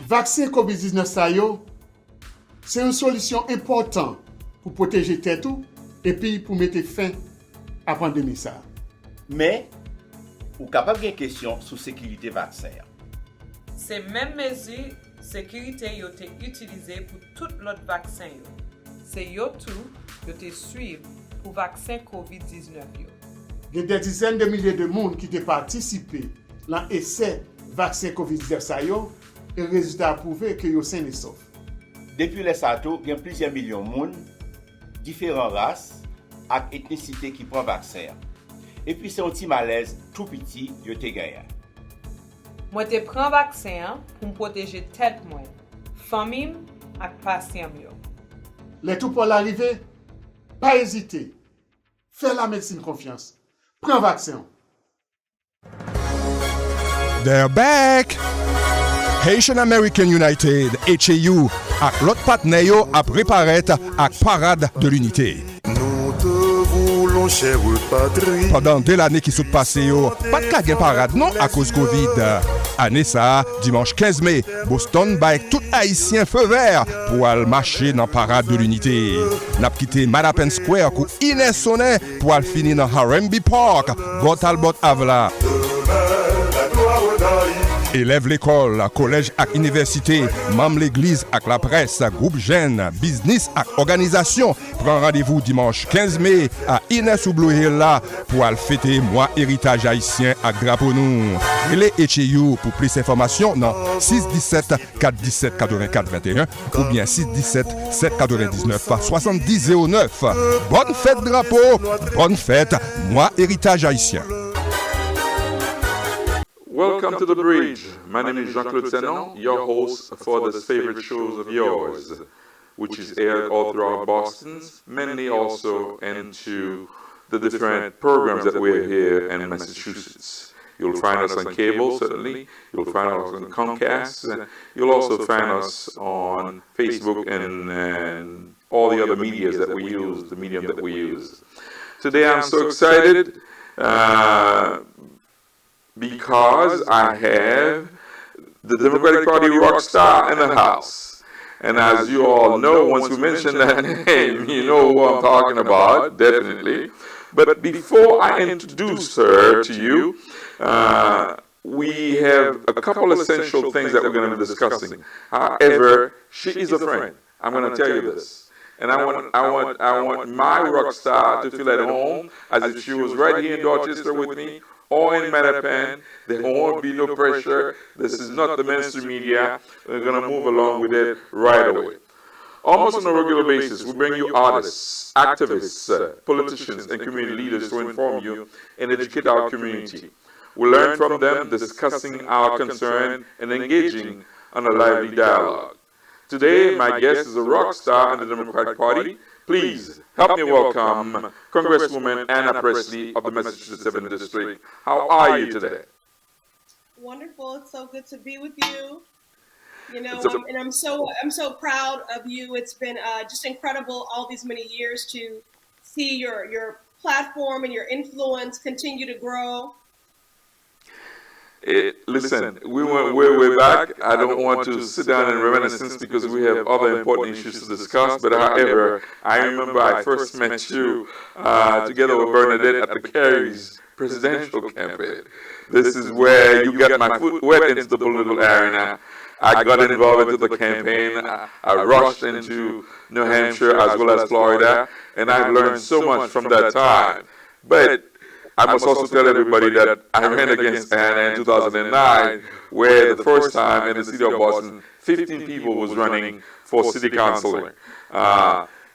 Vaccin COVID-19 sa yo, c'est une solution importante pour protéger tête tout et puis pour mettre fin à la pandémie ça. Mais, ou capable de question sur sécurité vaccin. Ces mêmes mesures sécurité ont été utilisées pour tout l'autre vaccin. C'est yo tout yo te suivre pour vaccin COVID-19 yo. Il y a des dizaines de milliers de monde qui ont participé dans l'essai vaccin COVID-19 ça yo, et le résultat a prouvé que yo sain et sauf. Depuis les sato, il y a plusieurs millions de monde, différentes races et ethnicités qui prennent vaccin. Et puis c'est un petit malaise tout petit yo te gagné. Moi te prends vaccin pour me protéger tête moi, famille et patient yo. Les tout pour l'arrivée, pas hésiter. Fais la médecine confiance. Prends vaccin. They're back! Haitian American United, HAU, ak lot patne yo ap reparet ak parade de l'unité. Nous te voulons, chère patrie. Pendant 2 l'année qui se passe yo, pas de kage parade non à cause Covid. Année ça, dimanche 15 mai, Boston bay tout haïtien feu vert pour aller marcher dans parade de l'unité. N'a quitté Madapen Square kou Ines Sonnen pour aller finir dans Harambee Park, Gott Talbot Avla. Élève l'école, collège ak université, membre l'église ak la presse, groupe jeune, business ak organisation. Prends rendez-vous dimanche 15 mai à Ines ou Blue Hill là pour aller fêter mois héritage haïtien ak drapeau nous. Relais HAU pour plus d'informations dans 617 417 84 21 ou bien 617 799 7009. Bonne fête drapeau, bonne fête mois héritage haïtien. Welcome to The Bridge. My name is Jean-Claude Senon, your host for this favorite shows of yours, which is aired all throughout Boston, mainly also into the different programs that we have here in Massachusetts. You'll find us on cable, certainly. You'll find us on Comcast. You'll also find us on Facebook and all the other medias that we use, the medium that we use. Today I'm so excited. Because I have the Democratic Party rock star in the house. And as you all know, once we mention that name, you know who I'm talking about, definitely. But before I introduce her to you, we have a couple essential things that we're going to be discussing. However, she is a friend. I'm going to tell you this. And I want my rock star to feel at home as if she was right here in Dorchester with me, or in Mattapan. There won't be no pressure. This is not the mainstream media. We're going to move along with it right away. Almost on a regular basis, we bring you artists, activists, politicians, and community leaders to inform you and educate our community. We learn from them, discussing our concern and engaging on a lively dialogue. Today, my guest is a rock star in the Democratic Party. Please help me welcome Congresswoman Ayanna Pressley of the Massachusetts 7th District. How are you today? Wonderful. It's so good to be with you. You know, and I'm so proud of you. It's been just incredible all these many years to see your platform and your influence continue to grow. Listen, we went way back. I don't want to sit down and reminiscence because we have other important issues to discuss. But however, I remember I first met you together with Bernadette at the Kerry's presidential campaign. This is where you got my foot wet into the political arena. I got involved into the campaign. I rushed into New Hampshire as well as Florida, and I've learned so much from that time. But I must also tell everybody that I ran against Ayanna in 2009, where the first time in the city of Boston, 15 people was running for city councilor.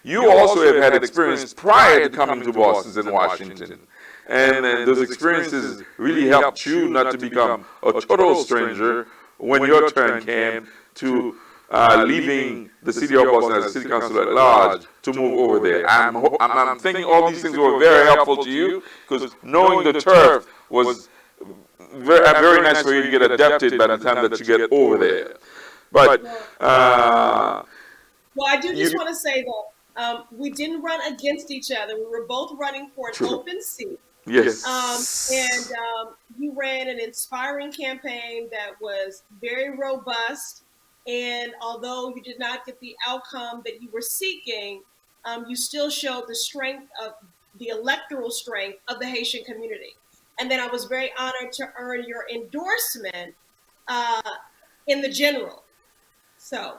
You also have had experience prior to coming to Boston and Washington. And those experiences really helped you not to become a total stranger when your turn came to leaving the city of Boston as city council at large to move over there. I'm thinking all these things were very helpful to you because knowing the turf was very nice for you to get adapted by the time that you get over there. But well, I do just want to say that we didn't run against each other. We were both running for an open seat. Yes. You ran an inspiring campaign that was very robust. And although you did not get the outcome that you were seeking, you still showed the strength of the electoral strength of the Haitian community. And then I was very honored to earn your endorsement in the general. So,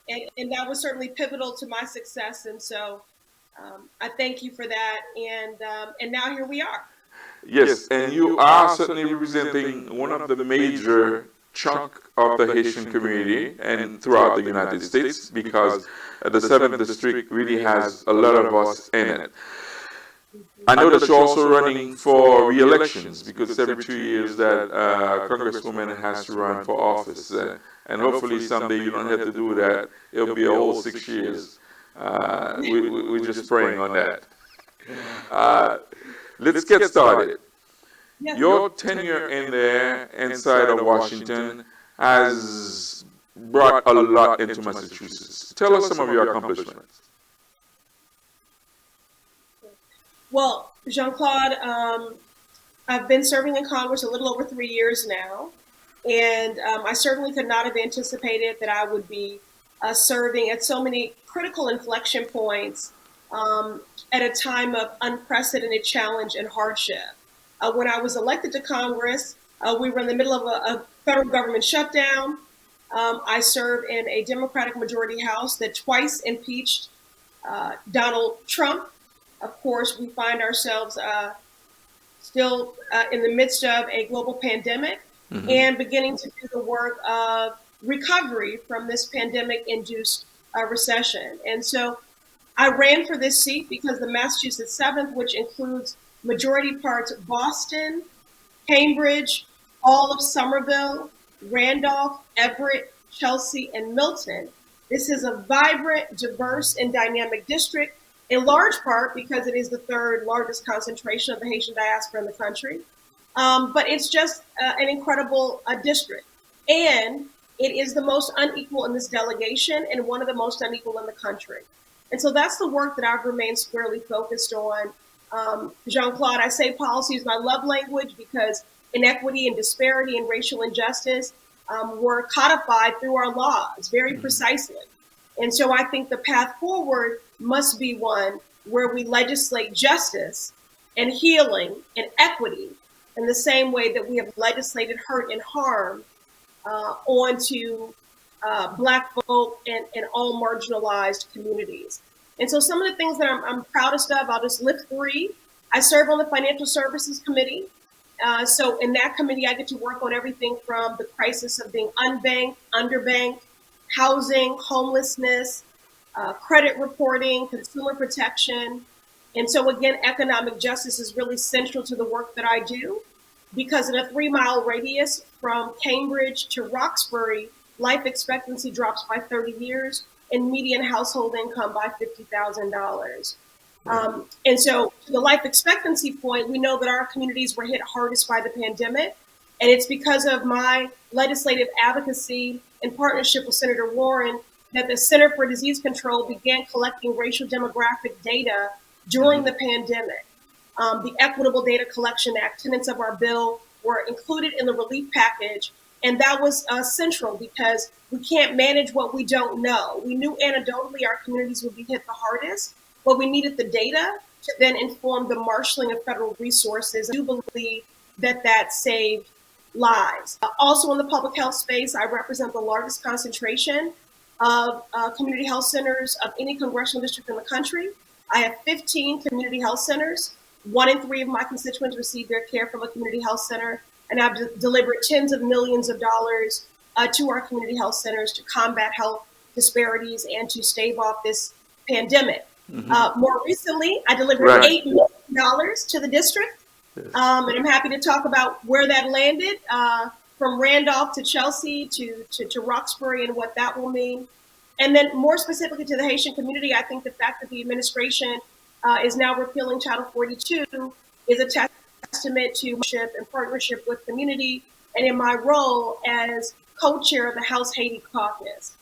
and that was certainly pivotal to my success. And so I thank you for that. And now here we are. Yes, and you are certainly representing one of the major chunk of the Haitian community and throughout the United States, because the 7th district really has a lot of us in it. I know that you're also running for re-elections, because it's every 2 years that Congresswoman has to run for office. And hopefully someday you don't have to do that. It'll be a whole 6 years. We're just praying on that. Let's get started. Yes. Your tenure in there, inside of Washington, has brought a lot into Massachusetts. Tell us some of your accomplishments. Well, Jean-Claude, I've been serving in Congress a little over 3 years now, and I certainly could not have anticipated that I would be serving at so many critical inflection points at a time of unprecedented challenge and hardship. When I was elected to Congress, we were in the middle of a federal government shutdown. I served in a Democratic majority House that twice impeached Donald Trump. Of course, we find ourselves still in the midst of a global pandemic and beginning to do the work of recovery from this pandemic-induced recession. And so I ran for this seat because the Massachusetts 7th, which includes majority parts Boston, Cambridge, all of Somerville, Randolph, Everett, Chelsea, and Milton. This is a vibrant, diverse, and dynamic district, in large part because it is the third largest concentration of the Haitian diaspora in the country. But it's just an incredible district. And it is the most unequal in this delegation and one of the most unequal in the country. And so that's the work that I've remained squarely focused on. Jean-Claude, I say policy is my love language because inequity and disparity and racial injustice were codified through our laws very precisely. And so I think the path forward must be one where we legislate justice and healing and equity in the same way that we have legislated hurt and harm onto Black folk and all marginalized communities. And so some of the things that I'm proudest of, I'll just lift three. I serve on the Financial Services Committee. So in that committee, I get to work on everything from the crisis of being unbanked, underbanked, housing, homelessness, credit reporting, consumer protection. And so again, economic justice is really central to the work that I do, because in a 3-mile radius from Cambridge to Roxbury, life expectancy drops by 30 years and median household income by $50,000. And so to the life expectancy point, we know that our communities were hit hardest by the pandemic. And it's because of my legislative advocacy in partnership with Senator Warren that the Center for Disease Control began collecting racial demographic data during the pandemic. The Equitable Data Collection Act, tenets of our bill, were included in the relief package. And that was central because we can't manage what we don't know. We knew anecdotally our communities would be hit the hardest, but we needed the data to then inform the marshaling of federal resources. I do believe that that saved lives. Also in the public health space, I represent the largest concentration of community health centers of any congressional district in the country. I have 15 community health centers. 1 in 3 of my constituents receive their care from a community health center. And I've delivered tens of millions of dollars to our community health centers to combat health disparities and to stave off this pandemic. More recently, I delivered $8 million to the district. And I'm happy to talk about where that landed, from Randolph to Chelsea to Roxbury and what that will mean. And then more specifically to the Haitian community, I think the fact that the administration is now repealing Title 42 is a testament to and partnership with community, and in my role as co-chair of the House Haiti Caucus.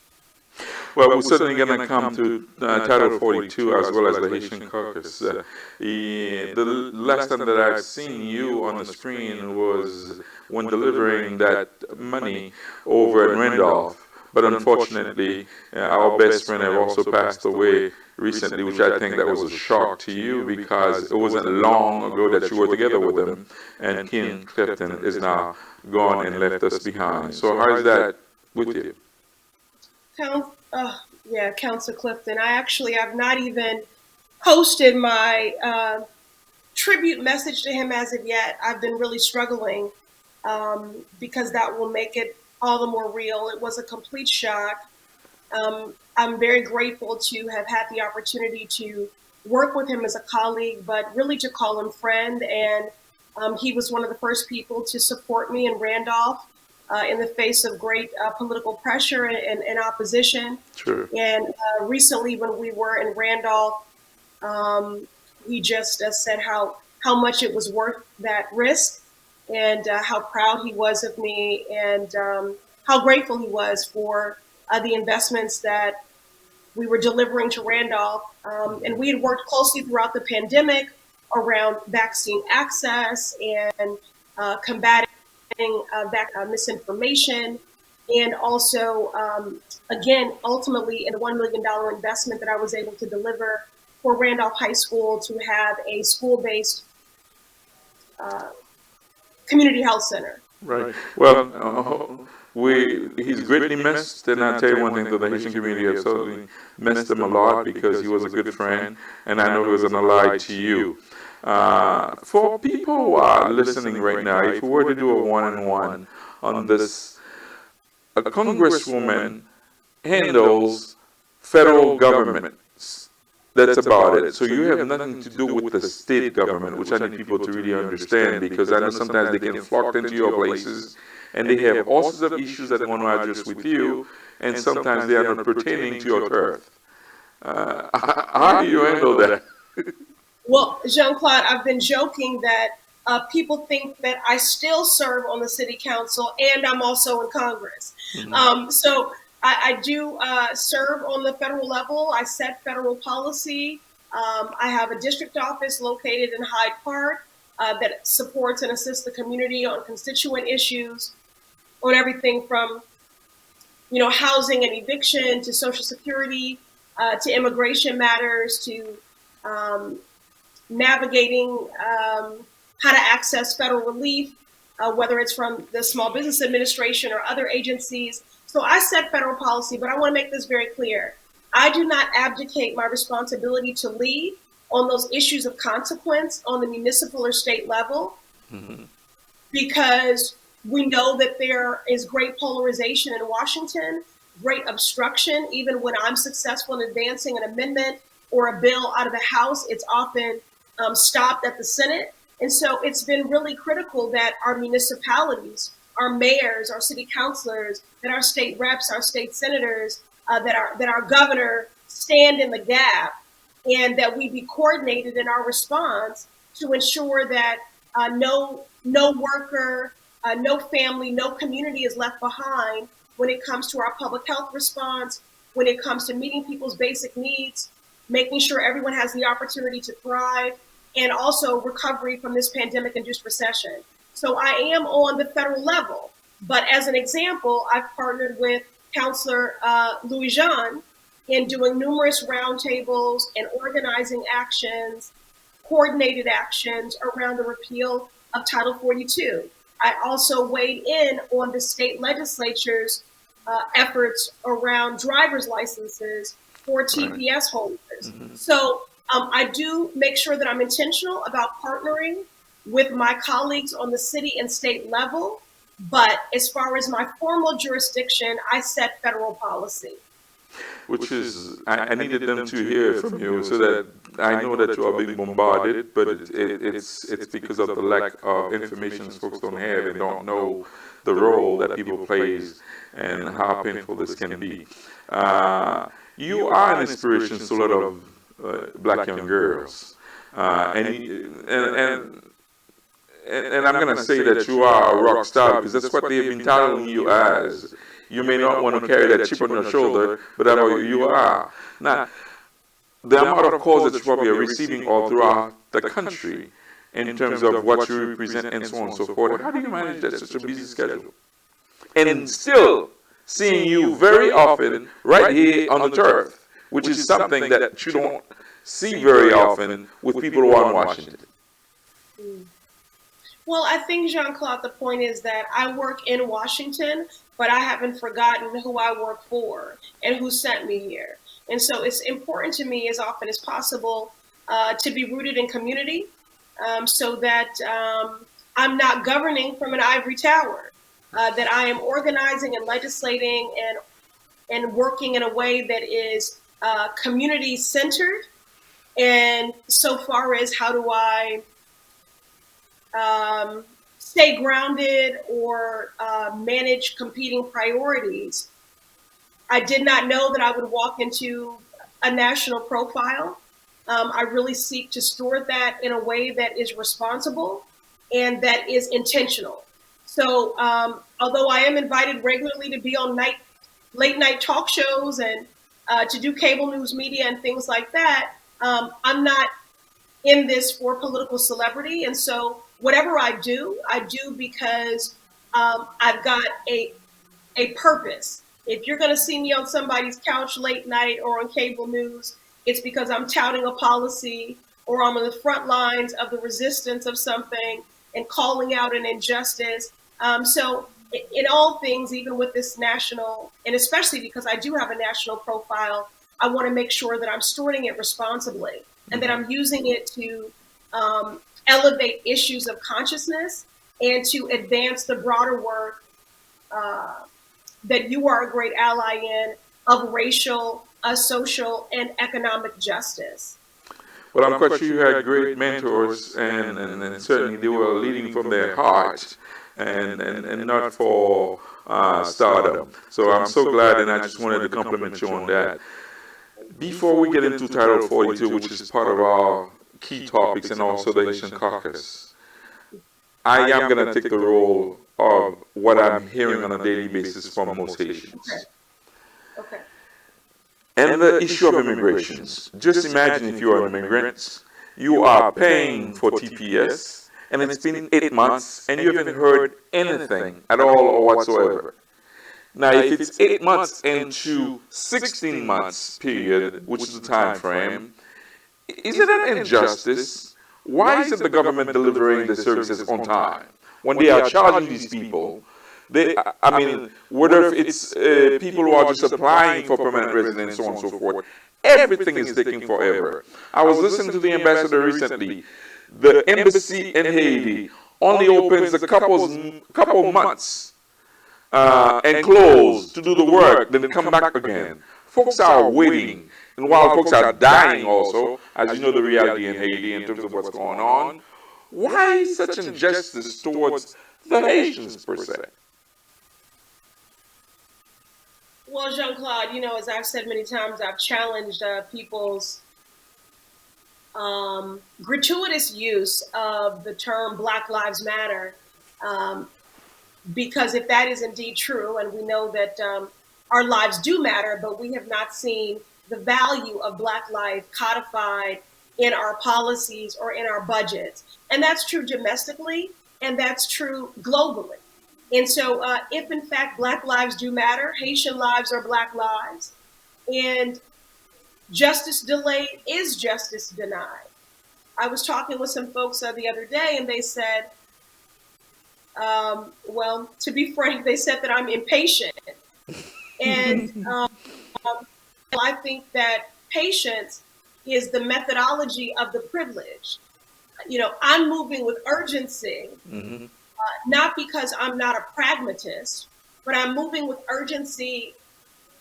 Well, we're certainly going to come to Title 42 as well as the Haitian Caucus. The last time that I've seen you on the screen was when delivering that money over in Randolph But unfortunately, our best friend have also passed away recently, which I think that was a shock to you because it wasn't long ago that you were together with him, and Ken Clifton is now gone and left us behind. So how is that with you? Councilor Clifton. I've not even posted my tribute message to him as of yet. I've been really struggling because that will make it all the more real. It was a complete shock. I'm very grateful to have had the opportunity to work with him as a colleague, but really to call him friend. And he was one of the first people to support me in Randolph in the face of great political pressure and opposition. Sure. And recently when we were in Randolph, he just said how much it was worth that risk, and how proud he was of me, and how grateful he was for the investments that we were delivering to Randolph. And we had worked closely throughout the pandemic around vaccine access and combating misinformation, and also, again, ultimately, in the $1 million investment that I was able to deliver for Randolph High School to have a school-based community health center. Right. Well, he's greatly missed, and I'll tell you one thing, though, the Haitian community absolutely missed him a lot because he was a good friend, and I know he was an ally to you. For people who are listening right now, if we were to do a one-on-one on this, a congresswoman handles federal government. That's about it. So you have nothing to do with the state government, which I need people to really understand, because I know sometimes they can flock into your places and they have all sorts of issues that they want to address with you, and sometimes they are not pertaining to your turf. How do you handle that? Well, Jean-Claude, I've been joking that people think that I still serve on the city council and I'm also in Congress. Mm-hmm. So I do serve on the federal level. I set federal policy. I have a district office located in Hyde Park that supports and assists the community on constituent issues, on everything from, housing and eviction to Social Security, to immigration matters, to navigating how to access federal relief, whether it's from the Small Business Administration or other agencies. So I set federal policy, but I want to make this very clear. I do not abdicate my responsibility to lead on those issues of consequence on the municipal or state level, mm-hmm. because we know that there is great polarization in Washington, great obstruction. Even when I'm successful in advancing an amendment or a bill out of the House, it's often stopped at the Senate. And so it's been really critical that our municipalities, our mayors, our city councilors, that our state reps, our state senators, that our governor stand in the gap, and that we be coordinated in our response to ensure that no worker, no family, no community is left behind when it comes to our public health response, when it comes to meeting people's basic needs, making sure everyone has the opportunity to thrive, and also recovery from this pandemic-induced recession. So I am on the federal level, but as an example, I've partnered with Councillor Louis Jean in doing numerous roundtables and organizing actions, coordinated actions around the repeal of Title 42. I also weighed in on the state legislature's efforts around driver's licenses for TPS holders. Mm-hmm. So I do make sure that I'm intentional about partnering with my colleagues on the city and state level. But as far as my formal jurisdiction, I set federal policy. Which is, I needed them to hear from you so that I know that you are being bombarded, but it's because of the lack of information folks don't have and don't know the role that people plays and how painful this can be. You are an inspiration to a lot of black young girls, and I'm going to say that you are a rock star because that's what they've been titling you as. You may not want to carry that chip on your shoulder, but that's what you are. Now, the amount of calls that you probably are receiving all throughout the country in terms of what you represent and so on and so forth, how do you manage that such a busy schedule? And still seeing you very often right here on the turf, which is something that you don't see very often with people who are in Washington. Well, I think, Jean-Claude, the point is that I work in Washington, but I haven't forgotten who I work for and who sent me here. And so it's important to me as often as possible to be rooted in community so that I'm not governing from an ivory tower, that I am organizing and legislating and working in a way that is community centered. And so far as how do I stay grounded or manage competing priorities. I did not know that I would walk into a national profile. I really seek to steward that in a way that is responsible and that is intentional. So although I am invited regularly to be on late night talk shows and to do cable news media and things like that, I'm not in this for political celebrity. And so whatever I do because I've got a purpose. If you're going to see me on somebody's couch late night or on cable news, it's because I'm touting a policy or I'm on the front lines of the resistance of something and calling out an injustice. So in all things, even with this national, and especially because I do have a national profile, I want to make sure that I'm stewarding it responsibly and that I'm using it to elevate issues of consciousness and to advance the broader work that you are a great ally in of racial, social, and economic justice. Well, I'm quite sure you had great mentors, and certainly they were leading from their heart and not for stardom. So I'm so glad, and I just wanted to compliment you on that. Before we get into Title 42, which is part of our key topics and also the Haitian caucus, I am going to take the role of what I'm hearing on a daily basis from most Haitians. Okay. And the issue of immigrations. Just imagine if you are an immigrant, you are paying for TPS, and it's been 8 months, and you haven't heard anything at all or whatsoever. Now, if it's 8 months into 16 months period, which is the time frame, isn't that an injustice? Why isn't the government delivering the services on time? When they are charging these people, whether it's people who are just applying for permanent residence, so on and so forth, everything is taking forever. I was listening to the ambassador recently. The embassy in Haiti only opens a couple months and close to do the work, then come back again. Folks are waiting. And while folks are dying also, as you know the reality in Haiti in terms of what's going on, why such injustice towards the Haitians per se? Well, Jean-Claude, as I've said many times, I've challenged people's gratuitous use of the term Black Lives Matter, because if that is indeed true, and we know that our lives do matter, but we have not seen the value of Black life codified in our policies or in our budgets. And that's true domestically, and that's true globally. And so if in fact Black lives do matter, Haitian lives are Black lives, and justice delayed is justice denied. I was talking with some folks the other day, and they said, well, to be frank, they said that I'm impatient. And I think that patience is the methodology of the privilege. I'm moving with urgency, not because I'm not a pragmatist, but I'm moving with urgency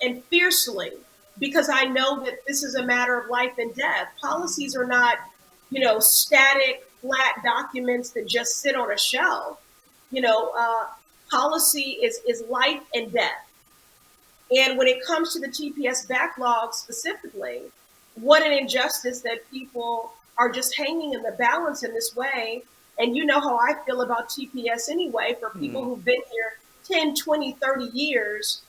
and fiercely because I know that this is a matter of life and death. Policies are not, static, flat documents that just sit on a shelf. Policy is life and death. And when it comes to the TPS backlog specifically, what an injustice that people are just hanging in the balance in this way. And you know how I feel about TPS anyway, for people who've been here 10, 20, 30 years,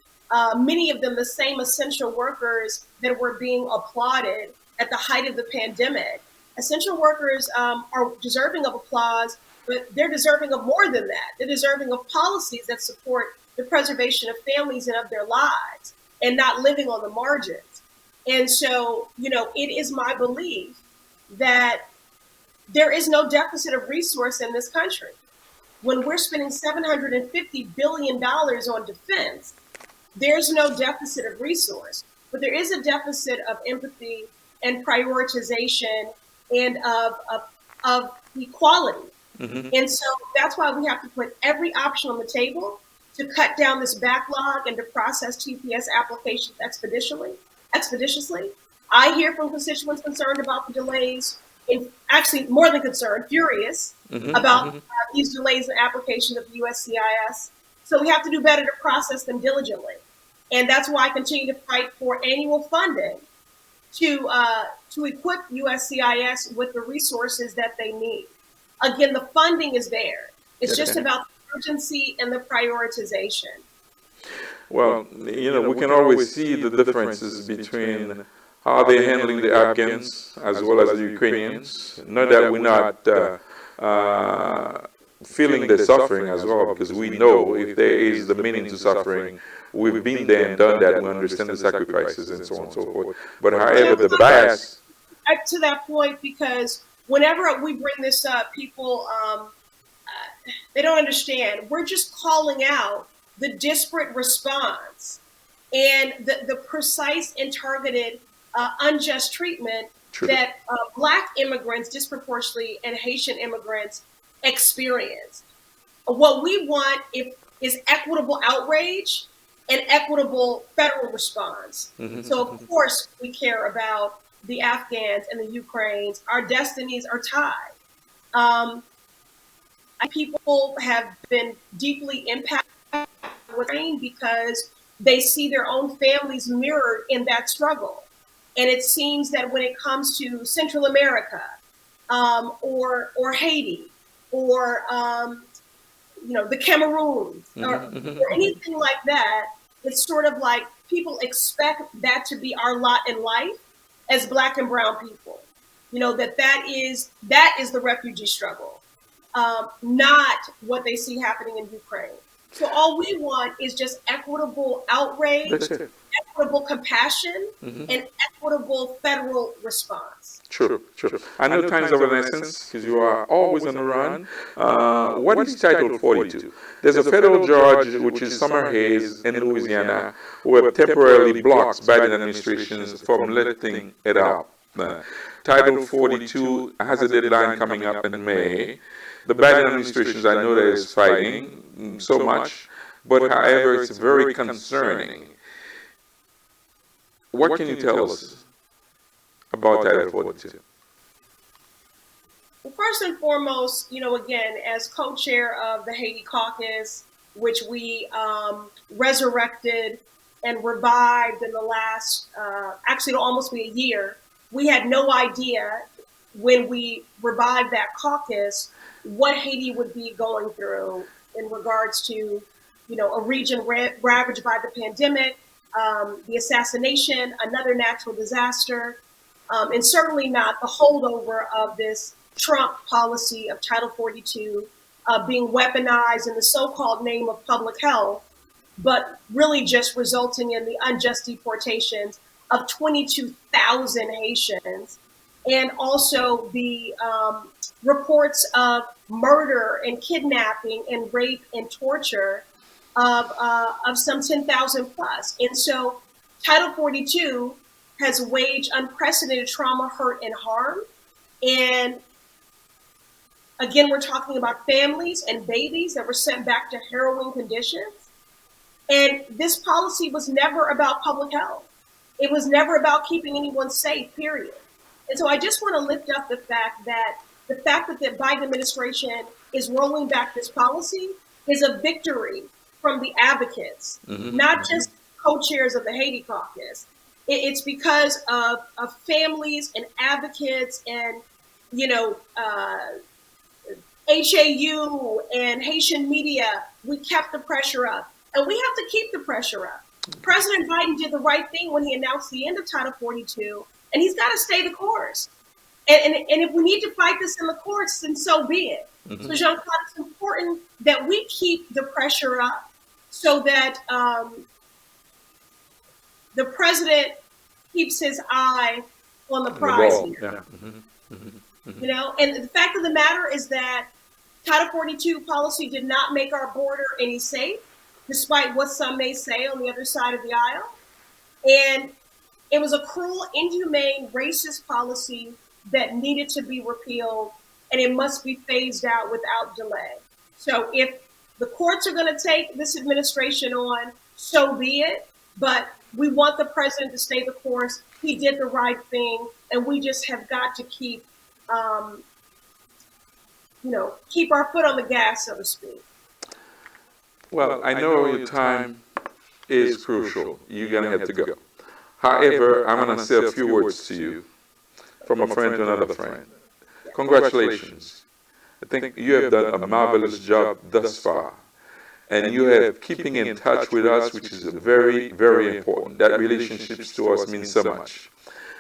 many of them the same essential workers that were being applauded at the height of the pandemic. Essential workers are deserving of applause but they're deserving of more than that. They're deserving of policies that support the preservation of families and of their lives and not living on the margins. And so, it is my belief that there is no deficit of resource in this country. When we're spending $750 billion on defense, there's no deficit of resource, but there is a deficit of empathy and prioritization and of equality. And so that's why we have to put every option on the table to cut down this backlog and to process TPS applications expeditiously. I hear from constituents concerned about the delays, actually more than concerned, furious about these delays in application of the USCIS. So we have to do better to process them diligently. And that's why I continue to fight for annual funding to equip USCIS with the resources that they need. Again, the funding is there. It's just about the urgency and the prioritization. Well, we can always see the differences between how they're handling the Afghans as well as the Ukrainians. Not that we're not feeling the suffering as well, because we know if there is the meaning to suffering, we've been there and done that. We understand the sacrifices and so on and so forth. But however, the bias... To that point, because whenever we bring this up, people, they don't understand. We're just calling out the disparate response and the precise and targeted unjust treatment that Black immigrants disproportionately and Haitian immigrants experienced. What we want is equitable outrage and equitable federal response. So of course we care about the Afghans and the Ukrainians. Our destinies are tied. People have been deeply impacted because they see their own families mirrored in that struggle. And it seems that when it comes to Central America, or Haiti, or the Cameroon, or anything like that, it's sort of like people expect that to be our lot in life as Black and brown people. That is the refugee struggle, not what they see happening in Ukraine. So all we want is just equitable outrage, equitable compassion, and equitable federal response. True. I know time's of an essence because you are always on the run. What is Title 42? There's a federal judge, which is Summer Hayes in Louisiana, who have temporarily blocked Biden administrations from letting it out. Title 42 has a deadline coming up in May. The Biden administration, I know that is fighting so much, but however, it's very concerning. What can you tell us about Title 42? Well, first and foremost, again, as co-chair of the Haiti Caucus, which we resurrected and revived in the last, actually it'll almost be a year, we had no idea when we revived that caucus what Haiti would be going through in regards to, a region ravaged by the pandemic, the assassination, another natural disaster, and certainly not the holdover of this Trump policy of Title 42 being weaponized in the so-called name of public health, but really just resulting in the unjust deportations of 22,000 Haitians, and also the reports of murder and kidnapping and rape and torture of some 10,000 plus. And so Title 42 has waged unprecedented trauma, hurt, and harm. And again, we're talking about families and babies that were sent back to harrowing conditions. And this policy was never about public health. It was never about keeping anyone safe, period. And so I just want to lift up the fact that the Biden administration is rolling back this policy is a victory from the advocates, not just co-chairs of the Haiti Caucus. It's because of families and advocates and, HAU and Haitian media. We kept the pressure up, and we have to keep the pressure up. President Biden did the right thing when he announced the end of Title 42, and he's got to stay the course. And if we need to fight this in the courts, then so be it. Mm-hmm. So Jean-Claude, it's important that we keep the pressure up so that the president keeps his eye on the prize here. Yeah. Mm-hmm. Mm-hmm. You know, and the fact of the matter is that Title 42 policy did not make our border any safe, despite what some may say on the other side of the aisle. And it was a cruel, inhumane, racist policy that needed to be repealed, and it must be phased out without delay. So if the courts are going to take this administration on, so be it. But we want the president to stay the course. He did the right thing, and we just have got to keep, keep our foot on the gas, so to speak. Well, I know your time is crucial. You're going to have to go. However, I'm going to say a few words to you from a friend to another friend. Congratulations. I think you have done a marvelous job thus far. And you have keeping in touch with us, which is very, very important. That relationships to us mean so much.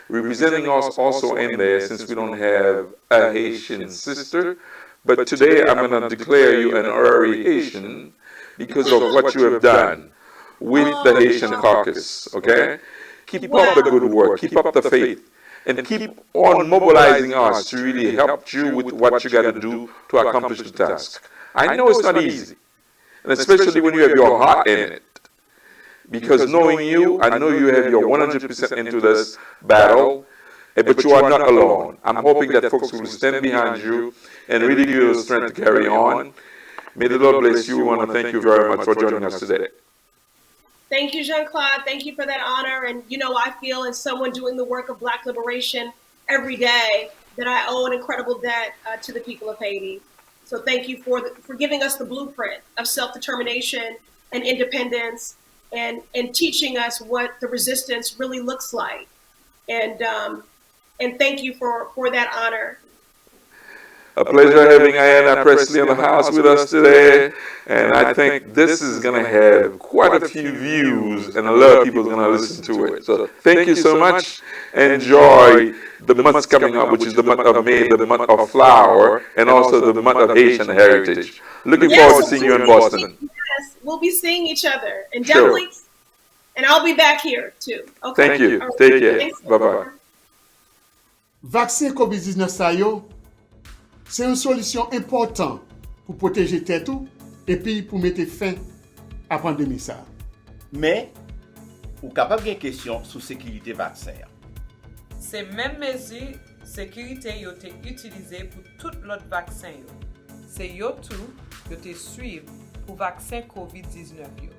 Representing us also in there, since we don't have a Haitian sister, but today I'm going to declare you an honorary Haitian because of what you have done with the Haitian caucus, okay? Keep up the good work, keep up the faith, and keep on mobilizing us to really help you with what you got to do to accomplish the task. I know it's not easy, and especially when you have your heart in it. Because knowing you, I know you have your 100% into this battle, but you are not alone. I'm hoping that folks will stand behind you and really give you the strength to carry on. May the Lord bless you. We want to thank you very much for joining us today. Thank you, Jean-Claude. Thank you for that honor. And, I feel as someone doing the work of Black liberation every day that I owe an incredible debt to the people of Haiti. So thank you for giving us the blueprint of self-determination and independence and teaching us what the resistance really looks like. And thank you for that honor. A pleasure having Ayanna Pressley in the house with us today. And I think this is going to have quite a few views and a lot of people are going to listen to it. So thank you so much. Enjoy the months coming up, which is the month of May, the month of flower, and also the month of Haitian heritage. Looking forward to seeing you in Boston. Yes, we'll be seeing each other. And definitely, and I'll be back here too. Okay. Thank you. Right. Take care. Bye-bye. Vaccin COVID-19 sa yo, c'est une solution importante pour protéger tête et puis pour mettre fin à la pandémie ça. Mais, ou capable de question sur sécurité vaccin. C'est même mesure sécurité yo te utilisé pour tout l'autre vaccin yo. C'est yo tout yo te suivre pour vaccin COVID-19 yo.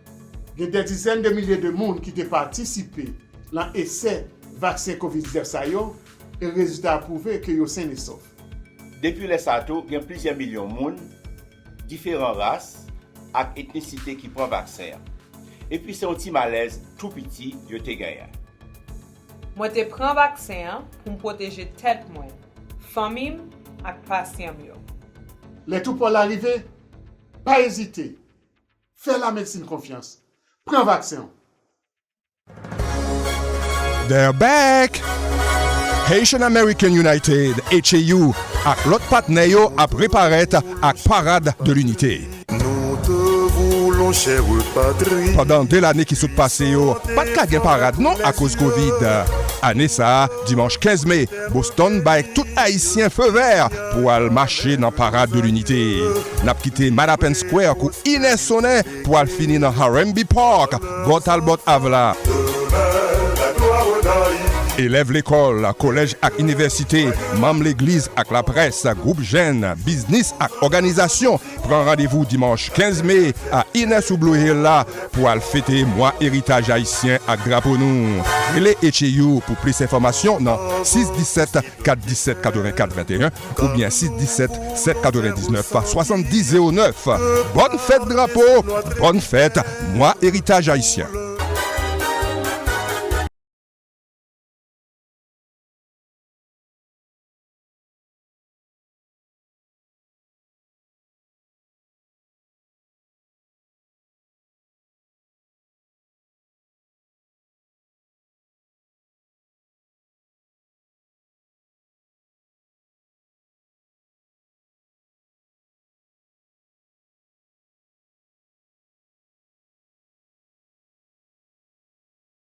Il y a des dizaines de milliers de monde qui ont participé dans l'essai vaccin COVID-19 ça yo et le résultat a prouvé que yo sain et sauf. Depuis les sato, il y a plusieurs millions de monde, différentes races et ethnicités qui prennent vaccin. Et puis c'est un petit malaise tout petit yo te gagné. Moi te prends vaccin pour protéger tête moi, famille et patient yo. Les tout pour l'arrivée, pas hésiter. Fais la médecine confiance. Prends vaccin. They're back! Haitian American United, HAU, ak lot patne yo ap reparet ak parade de l'unité. Nous te voulons, chère patrie. Pendant 2 l'année qui sont passées yo, pas de kage parade non à cause Covid. Année ça, dimanche 15 mai, Boston bay tout haïtien feu vert pour al marcher dans parade de l'unité. N'a quitté Madapen Square kou Ines Sonnet pour al finir dans Harambee Park, Talbot Avla. Élève l'école, collège ak université, membre l'église ak la presse, groupe jeune, business ak organisation, prend rendez-vous dimanche 15 mai à Ines ou Blue Hill là pour aller fêter mois héritage haïtien ak drapeau nous. Relais HAU pour plus d'informations dans 617 417 84 21 ou bien 617 799 70 09. Bonne fête drapeau, bonne fête mois héritage haïtien.